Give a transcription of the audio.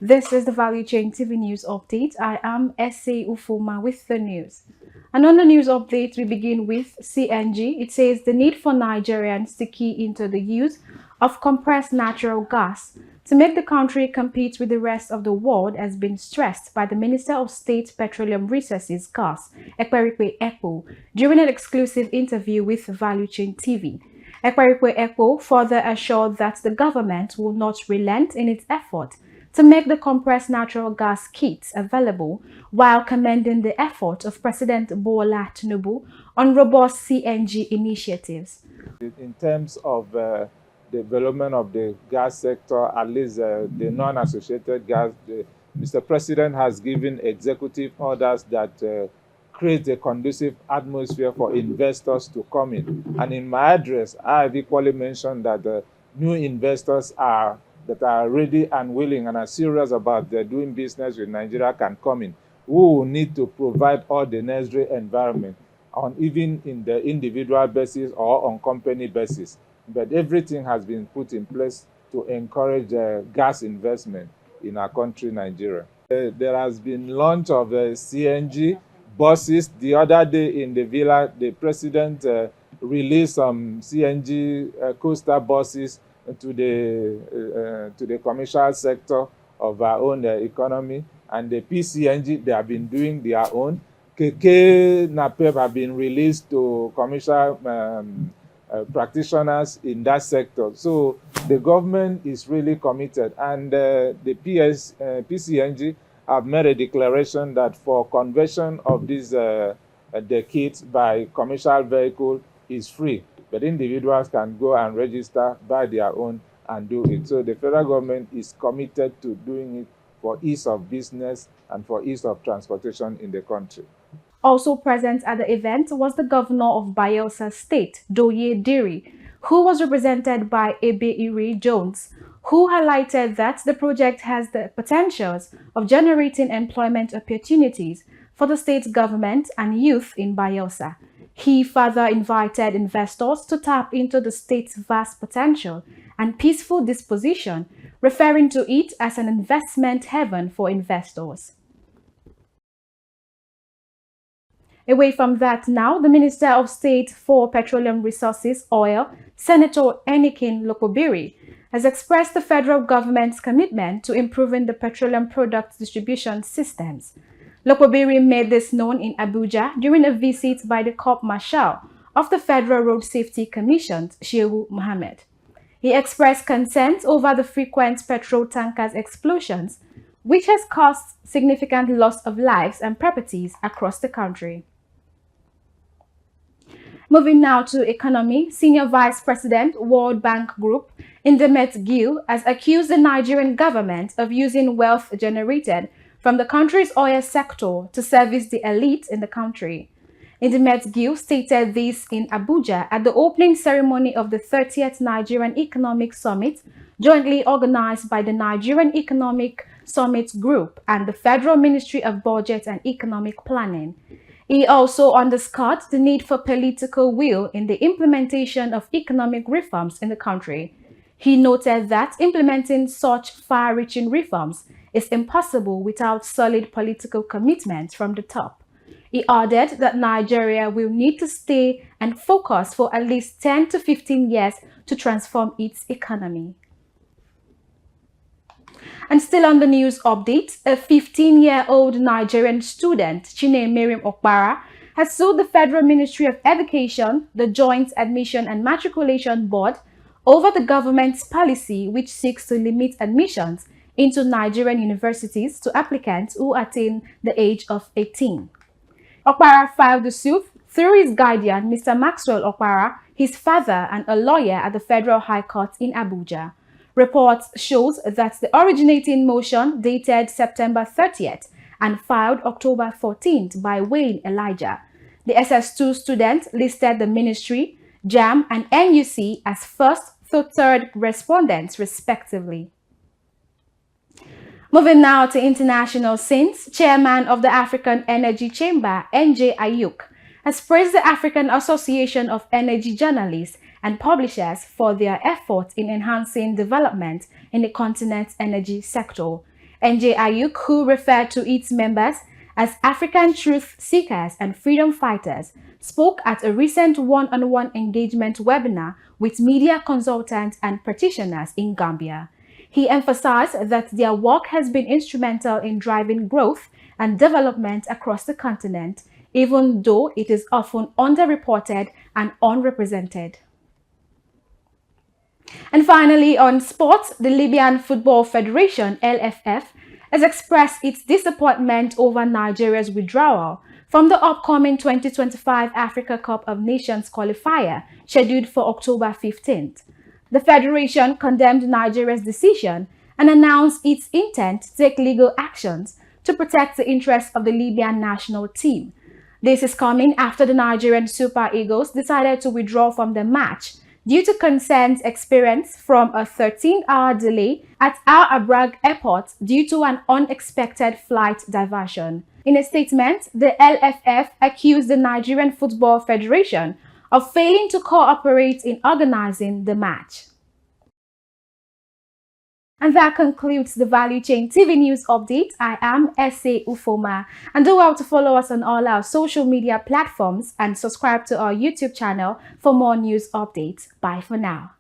This is the Valuechain TV News Update. I am S.A. Ufuma with the news. And on the news update, we begin with CNG. It says the need for Nigerians to key into the use of compressed natural gas to make the country compete with the rest of the world has been stressed by the Minister of State Petroleum Resources Gas, Ekperikpe Ekpo, during an exclusive interview with Valuechain TV. Ekperikpe Ekpo further assured that the government will not relent in its effort to make the compressed natural gas kits available, while commending the effort of President Bola Tinubu on robust CNG initiatives. In terms of development of the gas sector, at least the non-associated gas, Mr. President has given executive orders that create a conducive atmosphere for investors to come in. And in my address, I have equally mentioned that new investors that are ready and willing and are serious about doing business with Nigeria can come in. We will need to provide all the necessary environment, on even in the individual basis or on company basis. But everything has been put in place to encourage gas investment in our country, Nigeria. There has been launch of CNG buses. The other day in the villa, the president released some CNG coaster buses to the commercial sector of our own economy, and the PCNG, they have been doing their own. KK NAPEP have been released to commercial practitioners in that sector. So the government is really committed, and the PCNG have made a declaration that for conversion of these the kits by commercial vehicle is free, but individuals can go and register, buy their own, and do it. So the federal government is committed to doing it for ease of business and for ease of transportation in the country. Also present at the event was the governor of Bayelsa State, Doye Diri, who was represented by Ebeiri Jones, who highlighted that the project has the potentials of generating employment opportunities for the state government and youth in Bayelsa. He further invited investors to tap into the state's vast potential and peaceful disposition, referring to it as an investment heaven for investors. Away from that now, the Minister of State for Petroleum Resources, Oil, Senator Enikin Lokobiri, has expressed the federal government's commitment to improving the petroleum products distribution systems. Lokobiri made this known in Abuja during a visit by the Corps Marshal of the Federal Road Safety Commission, Shehu Mohammed. He expressed concern over the frequent petrol tankers explosions, which has caused significant loss of lives and properties across the country. Moving now to economy, Senior Vice President, World Bank Group, Indemet Gill, has accused the Nigerian government of using wealth generated from the country's oil sector to service the elite in the country. Indemet Gill stated this in Abuja at the opening ceremony of the 30th Nigerian Economic Summit, jointly organized by the Nigerian Economic Summit Group and the Federal Ministry of Budget and Economic Planning. He also underscored the need for political will in the implementation of economic reforms in the country. He noted that implementing such far-reaching reforms is impossible without solid political commitment from the top. He added that Nigeria will need to stay and focus for at least 10 to 15 years to transform its economy. And still on the news update, a 15-year-old Nigerian student, Chine Miriam Okpara, has sued the Federal Ministry of Education, the Joint Admission and Matriculation Board, over the government's policy which seeks to limit admissions into Nigerian universities to applicants who attain the age of 18. Okpara filed the suit through his guardian, Mr. Maxwell Okpara, his father, and a lawyer at the Federal High Court in Abuja. Reports shows that the originating motion dated September 30th and filed October 14th by Wayne Elijah. The SS2 student listed the ministry, JAM, and NUC as first to third respondents, respectively. Moving now to international scenes, Chairman of the African Energy Chamber, NJ Ayuk, has praised the African Association of Energy Journalists and Publishers for their efforts in enhancing development in the continent's energy sector. NJIU, who referred to its members as African truth seekers and freedom fighters, spoke at a recent one-on-one engagement webinar with media consultants and practitioners in Gambia. He emphasized that their work has been instrumental in driving growth and development across the continent, even though it is often underreported and unrepresented. And finally, on sports, the Libyan Football Federation, LFF, has expressed its disappointment over Nigeria's withdrawal from the upcoming 2025 Africa Cup of Nations qualifier scheduled for October 15th. The federation condemned Nigeria's decision and announced its intent to take legal actions to protect the interests of the Libyan national team. This is coming after the Nigerian Super Eagles decided to withdraw from the match due to concerns experienced from a 13-hour delay at Al Abrag Airport due to an unexpected flight diversion. In a statement, the LFF accused the Nigerian Football Federation of failing to cooperate in organizing the match. And that concludes the Value Chain TV News Update. I am S.A. Ufoma, and do well to follow us on all our social media platforms and subscribe to our YouTube channel for more news updates. Bye for now.